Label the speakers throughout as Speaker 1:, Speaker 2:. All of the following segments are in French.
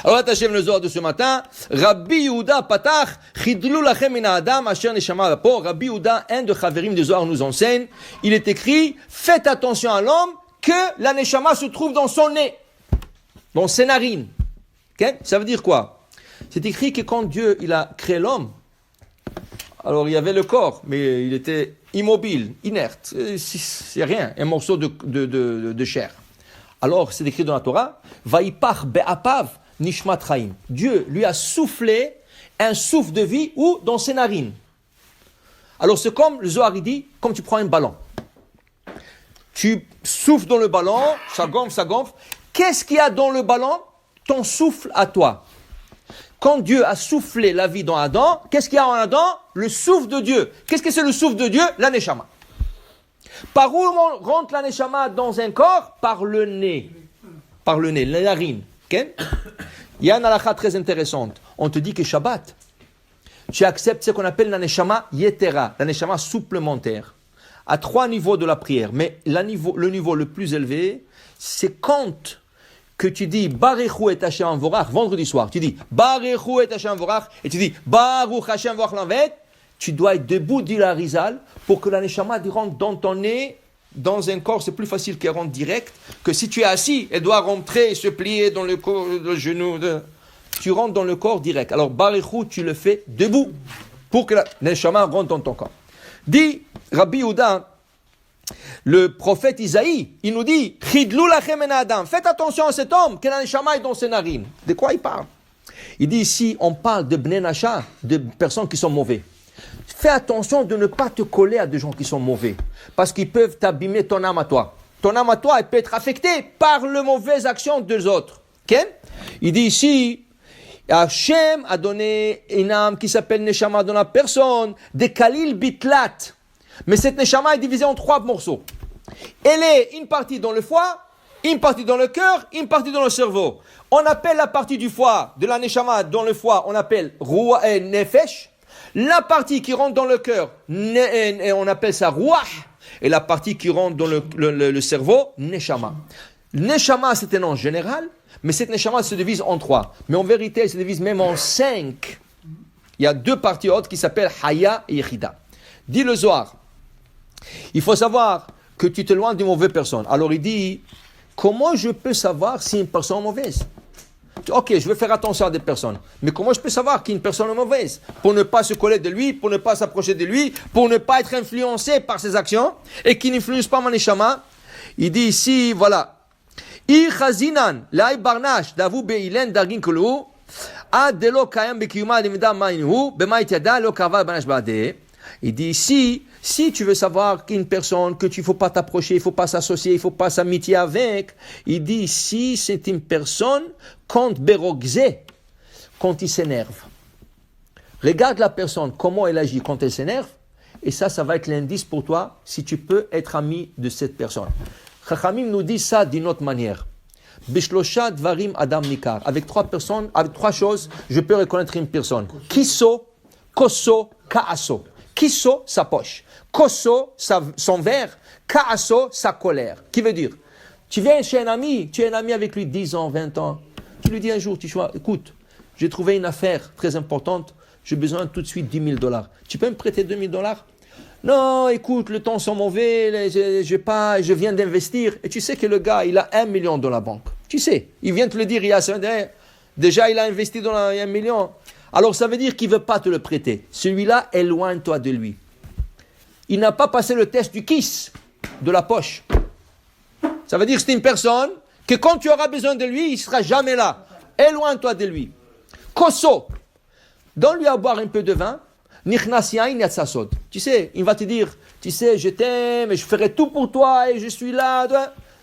Speaker 1: Alors, attachez le Zohar de ce matin. Rabbi Yehuda Patach, Chidlu lachem min ha'adam asher neshama apo. Rabbi Yehuda, un de Chaverim de Zohar, nous enseigne. Il est écrit, faites attention à l'homme que la neshama se trouve dans son nez, dans ses narines. Okay? Ça veut dire quoi? C'est écrit que quand Dieu il a créé l'homme, alors il y avait le corps, mais il était immobile, inerte, c'est rien, un morceau de chair. Alors c'est écrit dans la Torah, Vaipach be'apav nishmat chaim. Dieu lui a soufflé un souffle de vie où? Dans ses narines. Alors c'est comme le Zohar dit, comme tu prends un ballon. Tu souffles dans le ballon, ça gonfle, ça gonfle. Qu'est-ce qu'il y a dans le ballon? Ton souffle à toi. Quand Dieu a soufflé la vie dans Adam, qu'est-ce qu'il y a en Adam? Le souffle de Dieu. Qu'est-ce que c'est le souffle de Dieu? La neshama. Par où rentre la neshama dans un corps? Par le nez. Par le nez, les narines. Okay? Il y a une halakha très intéressante. On te dit que Shabbat, tu acceptes ce qu'on appelle la neshama yetera, la neshama supplémentaire. À 3 niveaux de la prière. Mais le niveau le plus élevé, c'est quand que tu dis Baruch et Hashem Vorach, vendredi soir, tu dis Baruch et Hashem Vorach, et tu dis Baruch Hashem Vorach l'envet, tu dois être debout, dit la Rizal, pour que la neshama rentre dans ton nez, dans un corps, c'est plus facile qu'elle rentre direct, que si tu es assis, elle doit rentrer et se plier dans le corps, le genou, tu rentres dans le corps direct. Alors Baruch, tu le fais debout, pour que la neshama rentre dans ton corps. Dit Rabbi Yehuda, le prophète Isaïe, il nous dit, Chidlu lachem min ha'adam. Faites attention à cet homme, que la neshama est dans ses narines. De quoi il parle? Il dit ici, on parle de bnei nasha, de personnes qui sont mauvais. Fais attention de ne pas te coller à des gens qui sont mauvais, parce qu'ils peuvent t'abîmer ton âme à toi. Ton âme à toi, elle peut être affectée par les mauvaises actions des autres. Okay? Il dit ici, Hachem a donné une âme qui s'appelle neshama dans la personne, de kalil bitlat. Mais cette neshama est divisée en 3 morceaux. Elle est une partie dans le foie, une partie dans le cœur, une partie dans le cerveau. On appelle la partie du foie, de la neshama dans le foie, on appelle nefesh. La partie qui rentre dans le cœur, on appelle ça ruach. Et la partie qui rentre dans le cerveau, neshama. Neshama, c'est un nom général, mais cette neshama se divise en 3. Mais en vérité, elle se divise même en 5. Il y a 2 parties autres qui s'appellent Haya et Yechida. Dit le Zohar, il faut savoir que tu t'éloignes d'une mauvaise personne. Alors il dit, comment je peux savoir si une personne est mauvaise? Ok, je vais faire attention à des personnes. Mais comment je peux savoir qu'une personne est mauvaise? Pour ne pas se coller de lui, pour ne pas s'approcher de lui, pour ne pas être influencé par ses actions et qui n'influence pas mon neshama. Il dit ici, voilà. I chazinan, lai barnash, davu beilen dargin kulu, ad delo kayam bekiyuma limida ma'inhu, b'ma'it yada lo kava banash ba'adeh. Il dit ici, si tu veux savoir qu'une personne, que tu ne faut pas t'approcher, il ne faut pas s'associer, il ne faut pas s'amitié avec, il dit ici, c'est une personne, quand berogzé, quand il s'énerve. Regarde la personne, comment elle agit quand elle s'énerve, et ça va être l'indice pour toi, si tu peux être ami de cette personne. Chachamim nous dit ça d'une autre manière. Bishlosha dvarim adam nikar. Avec 3 personnes, avec 3 choses, je peux reconnaître une personne. Kiso, koso, kaaso. Kiso, sa poche. Koso, son verre. Kaaso, sa colère. Qui veut dire, tu viens chez un ami, tu es un ami avec lui 10 ans, 20 ans. Tu lui dis un jour, écoute, j'ai trouvé une affaire très importante, j'ai besoin tout de suite $10,000. Tu peux me prêter $2,000? Non, écoute, le temps sont mauvais, je viens d'investir. Et tu sais que le gars, il a 1 million dans la banque. Tu sais, il vient te le dire il y a déjà il a investi dans 1 million. Alors ça veut dire qu'il ne veut pas te le prêter. Celui-là, éloigne-toi de lui. Il n'a pas passé le test du kiss, de la poche. Ça veut dire que c'est une personne que quand tu auras besoin de lui, il ne sera jamais là. Éloigne-toi de lui. Koso, donne-lui à boire un peu de vin. Tu sais, il va te dire, tu sais, je t'aime, et je ferai tout pour toi, et je suis là.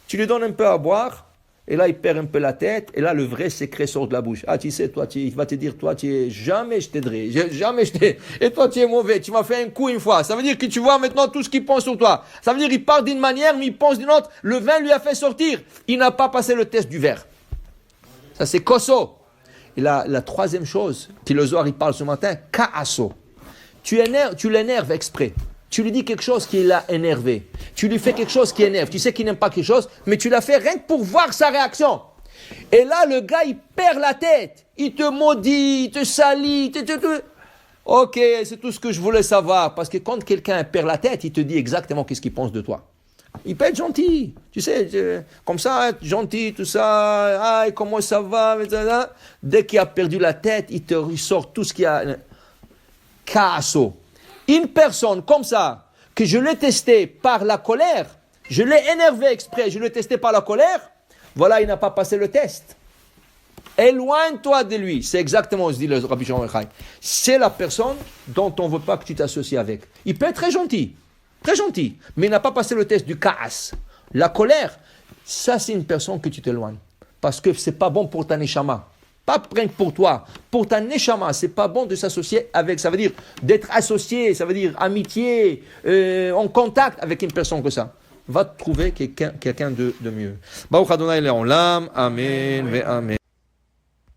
Speaker 1: Tu lui donnes un peu à boire. Et là, il perd un peu la tête. Et là, le vrai secret sort de la bouche. Ah, tu sais, toi, il va te dire, toi, jamais je t'aiderai. Jamais je t'aiderai. Et toi, tu es mauvais. Tu m'as fait un coup une fois. Ça veut dire que tu vois maintenant tout ce qu'il pense sur toi. Ça veut dire qu'il part d'une manière, mais il pense d'une autre. Le vin lui a fait sortir. Il n'a pas passé le test du verre. Ça, c'est koso. Et la 3e chose, que le Zohar, il parle ce matin, kaaso. Tu l'énerves exprès. Tu lui dis quelque chose qui l'a énervé. Tu lui fais quelque chose qui énerve. Tu sais qu'il n'aime pas quelque chose, mais tu l'as fait rien que pour voir sa réaction. Et là, le gars, il perd la tête. Il te maudit, il te salit, Ok, c'est tout ce que je voulais savoir. Parce que quand quelqu'un perd la tête, il te dit exactement qu'est-ce qu'il pense de toi. Il peut être gentil. Tu sais, comme ça, être gentil, tout ça. Ah, comment ça va, etc. Dès qu'il a perdu la tête, il sort tout ce qu'il y a. Casso. Une personne comme ça, que je l'ai testé par la colère, je l'ai énervé exprès, je l'ai testé par la colère, voilà, il n'a pas passé le test. Éloigne-toi de lui. C'est exactement ce que dit le Rabbi Shimon Yochai. C'est la personne dont on ne veut pas que tu t'associes avec. Il peut être très gentil, mais il n'a pas passé le test du kaas. La colère, ça c'est une personne que tu t'éloignes. Parce que ce n'est pas bon pour ta neshama. Pas pour toi, pour ta neshama, c'est pas bon de s'associer avec, ça veut dire d'être associé, ça veut dire amitié, en contact avec une personne comme ça. Va trouver quelqu'un de mieux. Baruch Adonai Le'olam, Amen, ve Amen.